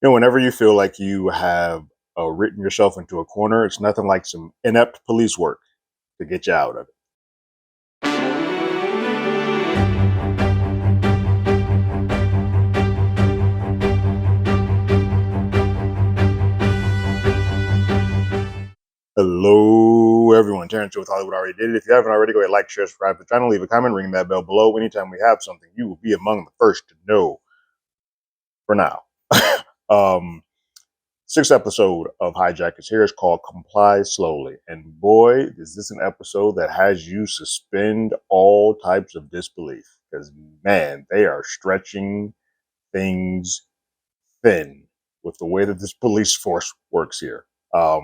Whenever you feel like you have written yourself into a corner, it's nothing like some inept police work to get you out of it. Hello, everyone. Terrence with Hollywood already did it. If you haven't already, go ahead, like, share, subscribe to the channel, leave a comment, ring that bell below. Anytime we have something, you will be among the first to know. For now, um, sixth episode of Hijack is here. It's called "Comply Slowly," and boy, is this an episode that has you suspend all types of disbelief because man, they are stretching things thin with the way that this police force works here. A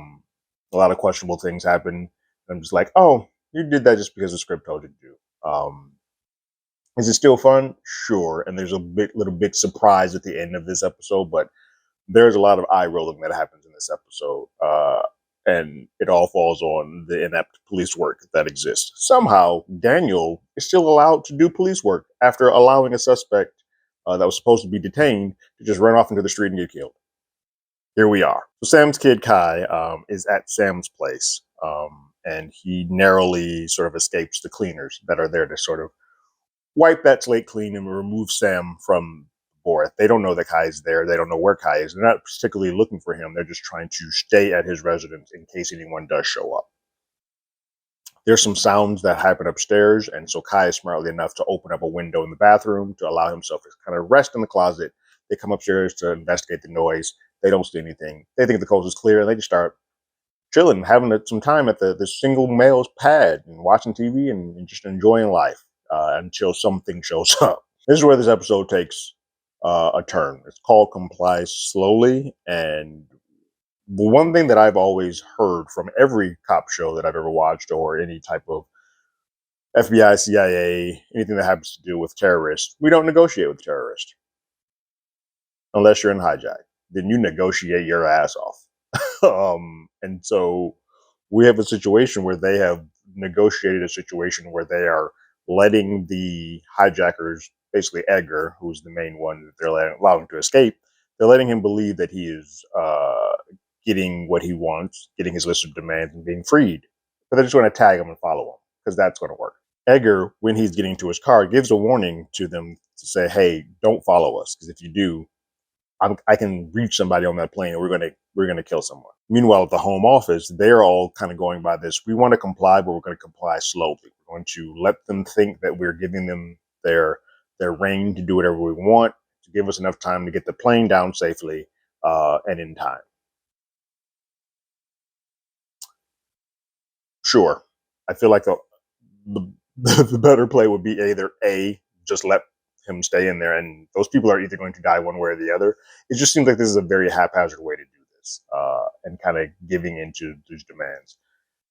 lot of questionable things happen. I'm just like, oh, you did that just because the script told you to do. Is it still fun? Sure. And there's a little big surprise at the end of this episode, but there's a lot of eye rolling that happens in this episode. And it all falls on the inept police work that exists. Somehow, Daniel is still allowed to do police work after allowing a suspect that was supposed to be detained to just run off into the street and get killed. Here we are. So Sam's kid Kai is at Sam's place, and he narrowly sort of escapes the cleaners that are there to sort of wipe that slate clean and remove Sam from the board. They don't know that Kai is there. They don't know where Kai is. They're not particularly looking for him. They're just trying to stay at his residence in case anyone does show up. There's some sounds that happen upstairs, and so Kai is smartly enough to open up a window in the bathroom to allow himself to kind of rest in the closet. They come upstairs to investigate the noise. They don't see anything. They think the coast is clear, and they just start chilling, having some time at the single male's pad and watching TV and just enjoying life until something shows up. This is where this episode takes a turn. It's called "Comply Slowly," and one thing that I've always heard from every cop show that I've ever watched, or any type of FBI, CIA, anything that happens to do with terrorists, we don't negotiate with terrorists unless you're in hijack. Then you negotiate your ass off. And so we have a situation where they have negotiated a situation where they are letting the hijackers, basically Edgar, who's the main one that they're allowing to escape, they're letting him believe that he is getting what he wants, getting his list of demands and being freed. But they're just going to tag him and follow him because that's going to work. Edgar, when he's getting to his car, gives a warning to them to say, hey, don't follow us, because if you do, I can reach somebody on that plane and we're gonna kill someone. Meanwhile, at the home office, they're all kind of going by this. We want to comply, but we're going to comply slowly. We're going to let them think that we're giving them their reign to do whatever we want, to give us enough time to get the plane down safely and in time. Sure, I feel like the better play would be either A, just let him stay in there, and those people are either going to die one way or the other. It just seems like this is a very haphazard way to do this, and kind of giving into these demands.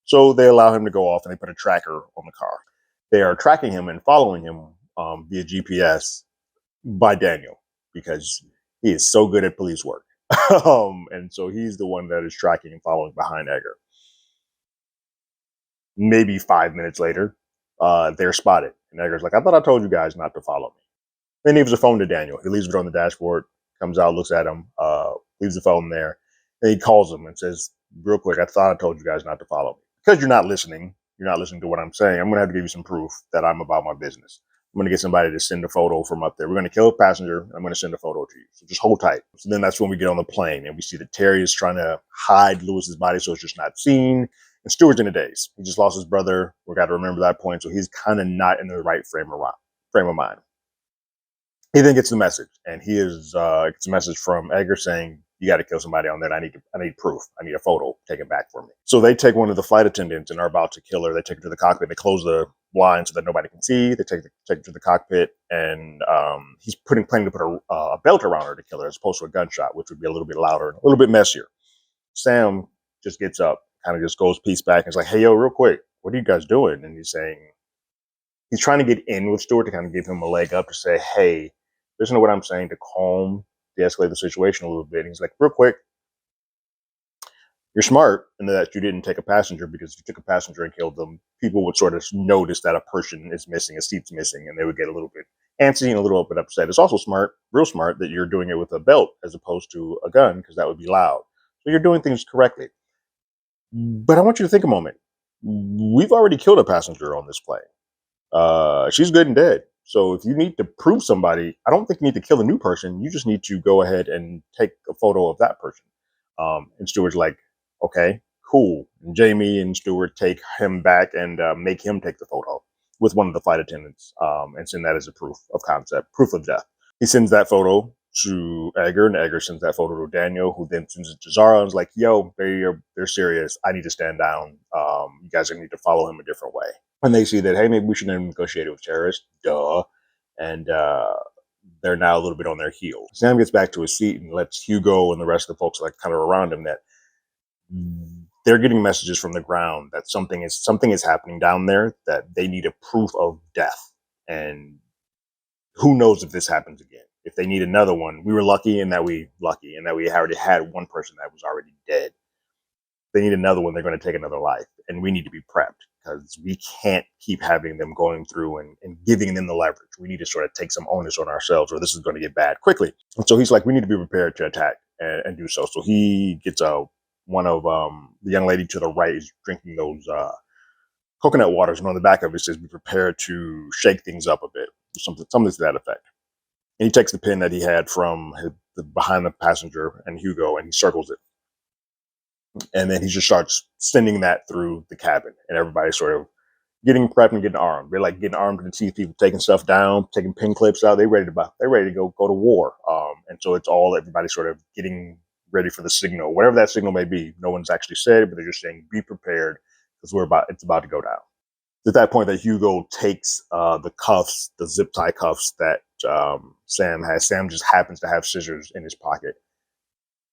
So they allow him to go off, and they put a tracker on the car. They are tracking him and following him via GPS by Daniel because he is so good at police work. And so he's the one that is tracking and following behind Edgar. Maybe 5 minutes later, they're spotted. And Edgar's like, I thought I told you guys not to follow me. Then he gives the phone to Daniel. He leaves it on the dashboard, comes out, looks at him, leaves the phone there. Then he calls him and says, real quick, I thought I told you guys not to follow me. Because you're not listening. You're not listening to what I'm saying. I'm going to have to give you some proof that I'm about my business. I'm going to get somebody to send a photo from up there. We're going to kill a passenger. I'm going to send a photo to you. So just hold tight. So then that's when we get on the plane and we see that Terry is trying to hide Lewis's body so it's just not seen. And Stewart's in a daze. He just lost his brother. We got to remember that point. So he's kind of not in the right frame of mind. He then gets the message, and he gets a message from Edgar saying, you got to kill somebody on that. I need proof. I need a photo taken back for me. So they take one of the flight attendants and are about to kill her. They take her to the cockpit. They close the blind so that nobody can see. They take her to the cockpit, and he's planning to put a belt around her to kill her as opposed to a gunshot, which would be a little bit louder, a little bit messier. Sam just gets up, kind of just goes piece back, and is like, hey, yo, real quick, what are you guys doing? And he's trying to get in with Stewart to kind of give him a leg up to say, hey, listen to what I'm saying to calm, de-escalate the situation a little bit. And he's like, real quick, you're smart in that you didn't take a passenger, because if you took a passenger and killed them, people would sort of notice that a person is missing, a seat's missing, and they would get a little bit antsy and a little bit upset. It's also smart, real smart, that you're doing it with a belt as opposed to a gun because that would be loud. So you're doing things correctly. But I want you to think a moment. We've already killed a passenger on this plane. She's good and dead. So if you need to prove somebody, I don't think you need to kill a new person. You just need to go ahead and take a photo of that person. And Stewart's like, okay, cool. And Jamie and Stewart take him back and make him take the photo with one of the flight attendants and send that as a proof of concept, proof of death. He sends that photo to Edgar, and Edgar sends that photo to Daniel, who then sends it to Zara and is like, yo, they're serious. I need to stand down. You guys are going to need to follow him a different way. And they see that, hey, maybe we should have negotiated with terrorists. Duh. And they're now a little bit on their heels. Sam gets back to his seat and lets Hugo and the rest of the folks like kind of around him that they're getting messages from the ground that something is happening down there, that they need a proof of death. And who knows if this happens again. If they need another one, we were lucky in that we already had one person that was already dead. They need another one, they're going to take another life. And we need to be prepped because we can't keep having them going through and giving them the leverage. We need to sort of take some onus on ourselves or this is going to get bad quickly. And so he's like, we need to be prepared to attack and do so. So he gets one of the young lady to the right is drinking those coconut waters. And on the back of it says, be prepared to shake things up a bit. Something to that effect. And he takes the pin that he had from behind the passenger and Hugo and he circles it. And then he just starts sending that through the cabin, and everybody's sort of getting prepped and getting armed. They're like getting armed to the teeth, people taking stuff down, taking pin clips out. They're ready to go to war. And so it's all everybody sort of getting ready for the signal, whatever that signal may be. No one's actually said it, but they're just saying, be prepared because it's about to go down. At that point that Hugo takes the cuffs, the zip tie cuffs that Sam has. Sam just happens to have scissors in his pocket.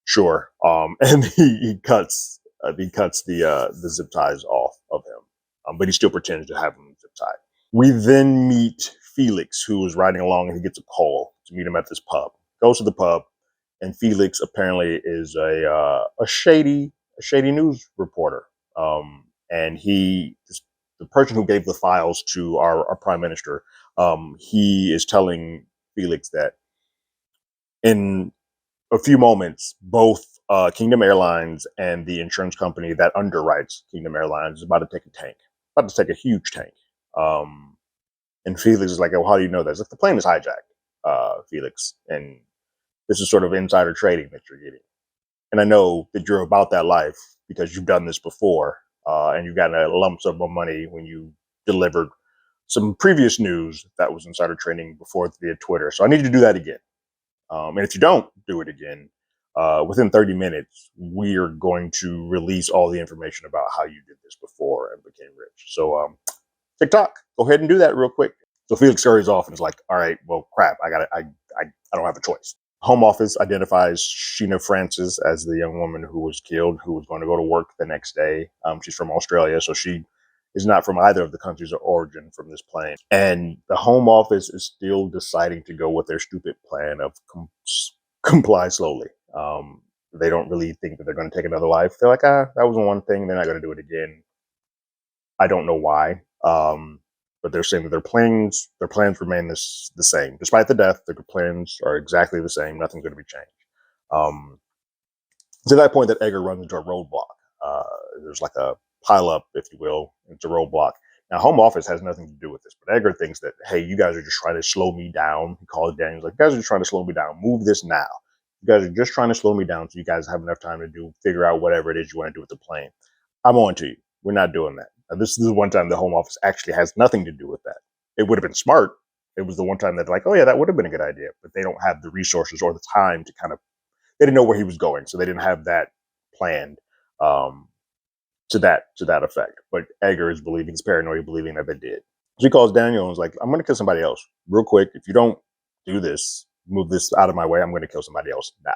Sure. And he cuts the zip ties off of him. But he still pretends to have them zip tied. We then meet Felix, who is riding along, and he gets a call to meet him at this pub. Goes to the pub, and Felix apparently is a shady news reporter. And the person who gave the files to our prime minister, he is telling Felix that in a few moments, both Kingdom Airlines and the insurance company that underwrites Kingdom Airlines is about to take a huge tank. And Felix is like, oh, how do you know that? It's like, the plane is hijacked, Felix. And this is sort of insider trading that you're getting. And I know that you're about that life because you've done this before. And you've gotten a lump sum of money when you delivered some previous news that was insider trading before via Twitter. So I need you to do that again. And if you don't do it again, within 30 minutes, we are going to release all the information about how you did this before and became rich. So TikTok, go ahead and do that real quick. So Felix scurries off and is like, all right, well, crap, I don't have a choice. Home Office identifies Sheena Francis as the young woman who was killed, who was going to go to work the next day. She's from Australia, so she is not from either of the countries of origin from this plane. And the Home Office is still deciding to go with their stupid plan of comply slowly. They don't really think that they're going to take another life. They're like, that was one thing. They're not going to do it again. I don't know why. But they're saying that their plans remain the same. Despite the death, their plans are exactly the same. Nothing's going to be changed. To that point that Edgar runs into a roadblock. There's like a pileup, if you will. It's a roadblock. Now, Home Office has nothing to do with this, but Edgar thinks that, hey, you guys are just trying to slow me down. He calls Daniel, like, you guys are just trying to slow me down. Move this now. You guys are just trying to slow me down so you guys have enough time to figure out whatever it is you want to do with the plane. I'm on to you. We're not doing that. Now, this is the one time the Home Office actually has nothing to do with that. It would have been smart. It was the one time that like, oh yeah, that would have been a good idea, but they don't have the resources or the time to they didn't know where he was going. So they didn't have that planned to that effect. But Edgar is paranoid, believing that they did. So he calls Daniel and is like, I'm going to kill somebody else real quick. If you don't do this, move this out of my way, I'm going to kill somebody else now.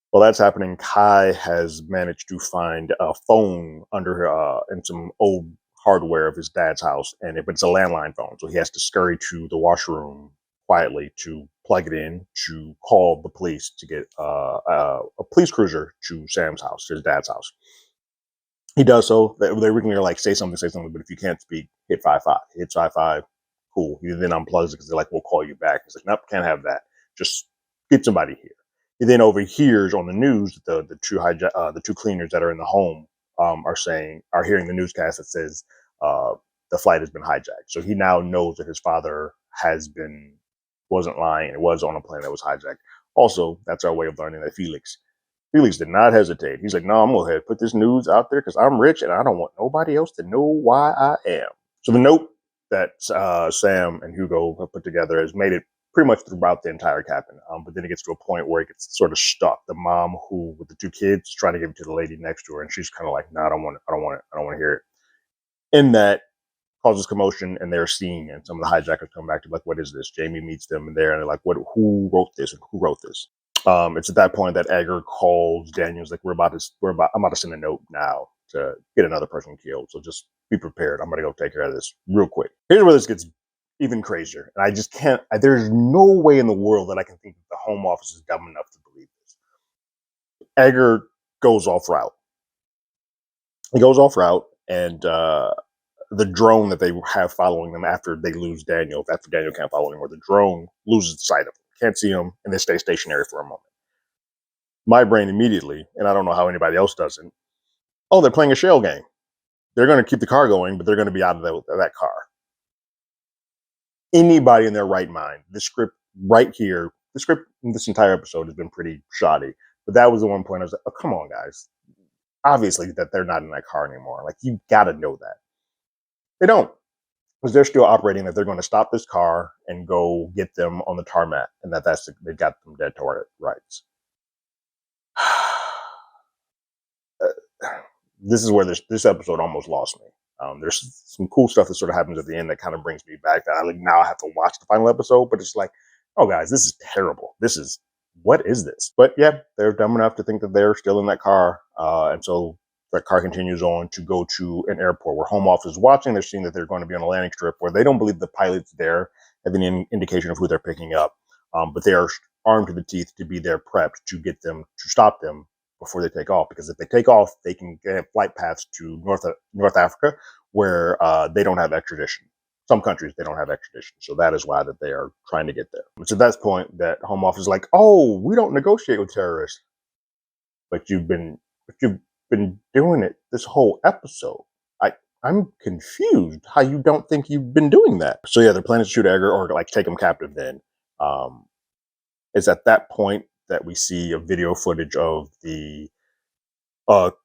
While that's happening, Kai has managed to find a phone under in some old hardware of his dad's house, but it's a landline phone. So he has to scurry to the washroom quietly to plug it in to call the police to get a police cruiser to Sam's house, to his dad's house. He does so. They originally are like, say something, but if you can't speak, hit 55. He hits 55. Cool. He then unplugs it because they're like, we'll call you back. He's like, nope, can't have that. Just get somebody here. He then overhears on the news that the two cleaners that are in the home are hearing the newscast that says the flight has been hijacked. So he now knows that his father wasn't lying. It was on a plane that was hijacked. Also, that's our way of learning that Felix did not hesitate. He's like, no, I'm going to go ahead and put this news out there because I'm rich and I don't want nobody else to know why I am. So the note that Sam and Hugo have put together has made it pretty much throughout the entire cabin. But then it gets to a point where it gets sort of stuck. The mom who, with the two kids, is trying to give it to the lady next to her. And she's kind of like, no, I don't want it. I don't want it. I don't want to hear it. In that, causes commotion, and they're seeing, and some of the hijackers come back to like, what is this? Jamie meets them, and they're like, what? Who wrote this? And who wrote this? It's at that point that Edgar calls Daniels like, I'm about to send a note now to get another person killed. So just be prepared. I'm gonna go take care of this real quick. Here's where this gets even crazier, and I just can't. There's no way in the world that I can think that the Home Office is dumb enough to believe this. Edgar goes off route. He goes off route, and the drone that they have following them after they lose Daniel, after Daniel can't follow anymore, the drone loses sight of him, can't see him, and they stay stationary for a moment. My brain immediately, and I don't know how anybody else doesn't, oh, they're playing a shell game. They're going to keep the car going, but they're going to be out of that car. Anybody in their right mind, the script right here, the script in this entire episode has been pretty shoddy, but that was the one point I was like, oh, come on, guys. Obviously that they're not in that car anymore. Like, you got to know that. They don't, because they're still operating that they're going to stop this car and go get them on the tarmac, and they got them dead to rights. This is where this episode almost lost me. There's some cool stuff that sort of happens at the end that kind of brings me back. Now I have to watch the final episode, but it's like, oh guys, this is terrible. What is this? But yeah, they're dumb enough to think that they're still in that car, and so that car continues on to go to an airport where Home Office is watching. They're seeing that they're going to be on a landing strip where they don't believe the pilot's there, have any indication of who they're picking up. But they are armed to the teeth to be there prepped to stop them before they take off. Because if they take off, they can get flight paths to North Africa, where they don't have extradition. Some countries, they don't have extradition. So that is why that they are trying to get there. So that's the point that Home Office is like, oh, we don't negotiate with terrorists. But you've been doing it this whole episode. I'm confused how you don't think you've been doing that. So yeah, they're planning to shoot Edgar or like take him captive then. It's at that point that we see a video footage of the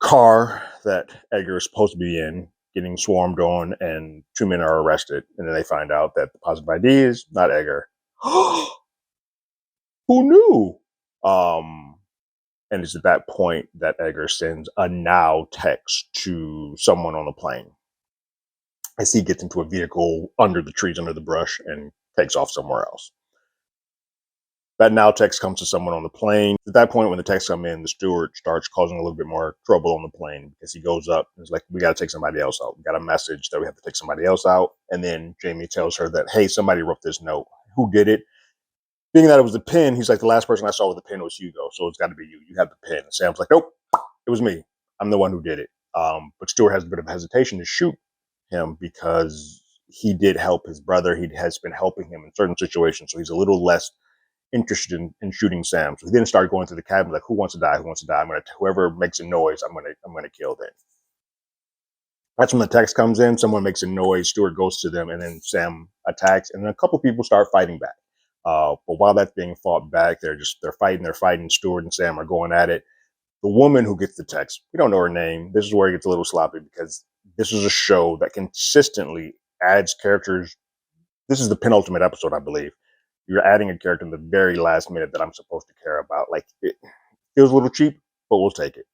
car that Edgar is supposed to be in getting swarmed on, and two men are arrested. And then they find out that the positive ID is not Edgar. Who knew? And it's at that point that Edgar sends a now text to someone on the plane as he gets into a vehicle under the trees, under the brush, and takes off somewhere else. That now text comes to someone on the plane. At that point, when the texts come in, the steward starts causing a little bit more trouble on the plane because he goes up and is like, we got to take somebody else out. We got a message that we have to take somebody else out. And then Jamie tells her that, hey, somebody wrote this note. Who did it? Being that it was the pen, he's like, the last person I saw with the pen was Hugo, so it's got to be you. You have the pen. And Sam's like, nope, it was me. I'm the one who did it. But Stewart has a bit of hesitation to shoot him because he did help his brother. He has been helping him in certain situations, so he's a little less interested in shooting Sam. So he then started going through the cabin like, who wants to die? Who wants to die? Whoever makes a noise, I'm gonna kill them. That's when the text comes in. Someone makes a noise. Stewart goes to them, and then Sam attacks, and then a couple people start fighting back. But while that's being fought back, they're fighting. Stewart and Sam are going at it. The woman who gets the text, we don't know her name. This is where it gets a little sloppy because this is a show that consistently adds characters. This is the penultimate episode, I believe. You're adding a character in the very last minute that I'm supposed to care about. Like, it feels a little cheap, but we'll take it.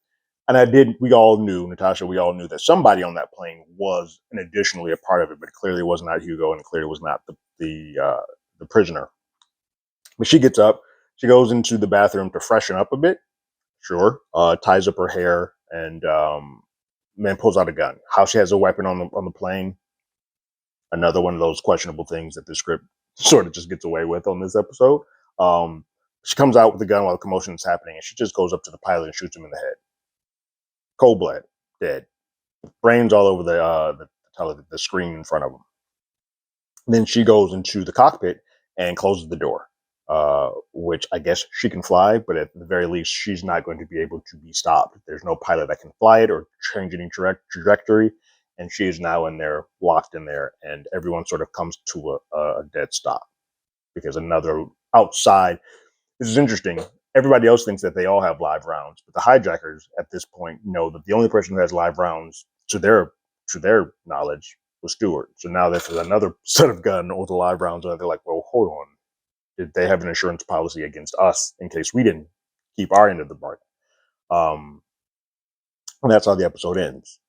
And we all knew, Natasha, we all knew that somebody on that plane was additionally a part of it, but clearly it was not Hugo, and clearly it was not the prisoner. But she gets up, she goes into the bathroom to freshen up a bit, sure, ties up her hair, and then pulls out a gun. How she has a weapon on the plane, another one of those questionable things that the script sort of just gets away with on this episode. She comes out with the gun while the commotion is happening, and she just goes up to the pilot and shoots him in the head. Cold blood, dead. Brains all over the screen in front of him. Then she goes into the cockpit and closes the door, which I guess she can fly, but at the very least, she's not going to be able to be stopped. There's no pilot that can fly it or change any trajectory. And she is now in there, locked in there, and everyone sort of comes to a dead stop because another outside. This is interesting. Everybody else thinks that they all have live rounds, but the hijackers at this point know that the only person who has live rounds, to their knowledge, was Stewart. So now there's another set of gun with the live rounds on it. They're like, well, hold on. Did they have an insurance policy against us in case we didn't keep our end of the bargain? And that's how the episode ends.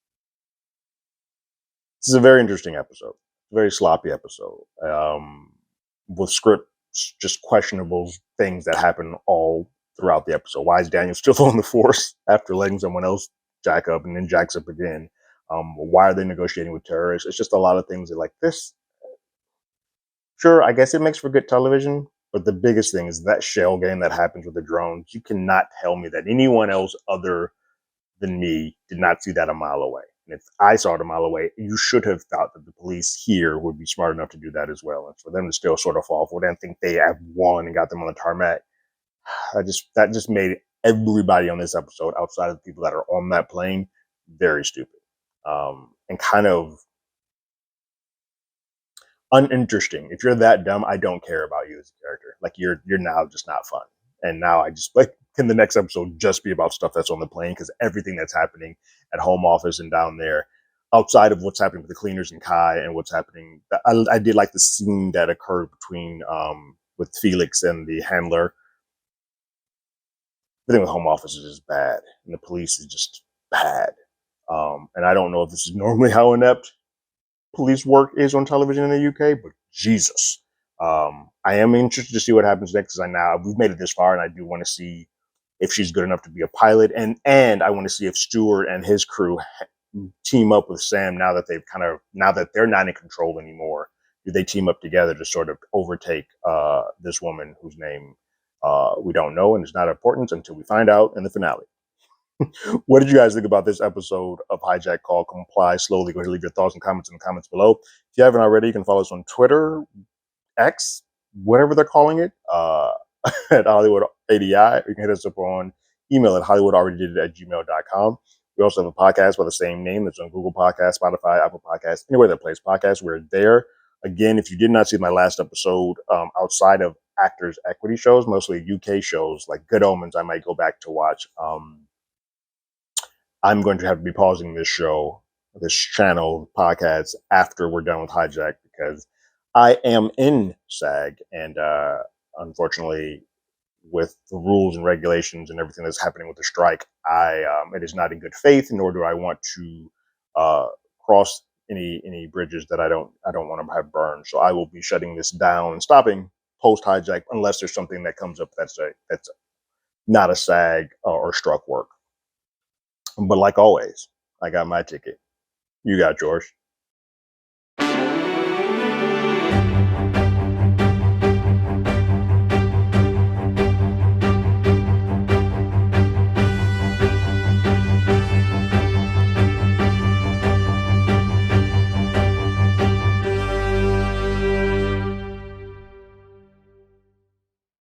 This is a very interesting episode, very sloppy episode, with script just questionable things that happen all throughout the episode. Why is Daniel still on the force after letting someone else jack up and then jacks up again? Why are they negotiating with terrorists? It's just a lot of things that like this. Sure, I guess it makes for good television, but the biggest thing is that shell game that happens with the drones. You cannot tell me that anyone else other than me did not see that a mile away. And if I saw it a mile away, you should have thought that the police here would be smart enough to do that as well. And for them to still sort of fall for it and think they have won and got them on the tarmac, that just made everybody on this episode, outside of the people that are on that plane, very stupid, and kind of uninteresting. If you're that dumb, I don't care about you as a character. Like you're now just not fun. And now I just like, can the next episode just be about stuff that's on the plane? Because everything that's happening at home office and down there, outside of what's happening with the cleaners and Kai and what's happening, I did like the scene that occurred between with Felix and the handler. Everything with home office is just bad, and the police is just bad. And I don't know if this is normally how inept police work is on television in the UK, but Jesus. I am interested to see what happens next because we've made it this far, and I do want to see if she's good enough to be a pilot, and I want to see if Stewart and his crew team up with Sam now that they're not in control anymore. Do they team up together to sort of overtake this woman whose name we don't know and it's not important until we find out in the finale? What did you guys think about this episode of Hijack called Comply Slowly? Go ahead and leave your thoughts and comments in the comments below. If you haven't already, you can follow us on Twitter, X, whatever they're calling it, at Hollywood ADI. You can hit us up on email at hollywoodalreadydid@gmail.com. We also have a podcast by the same name that's on Google Podcasts, Spotify, Apple Podcasts, anywhere that plays podcasts. We're there. Again, if you did not see my last episode, outside of actors' equity shows, mostly UK shows like Good Omens, I might go back to watch. I'm going to have to be pausing this channel, podcast, after we're done with Hijack because I am in SAG, and unfortunately, with the rules and regulations and everything that's happening with the strike, it is not in good faith, nor do I want to cross any bridges that I don't want to have burned. So I will be shutting this down and stopping post Hijack unless there's something that comes up that's not a SAG or struck work. But like always, I got my ticket. You got yours.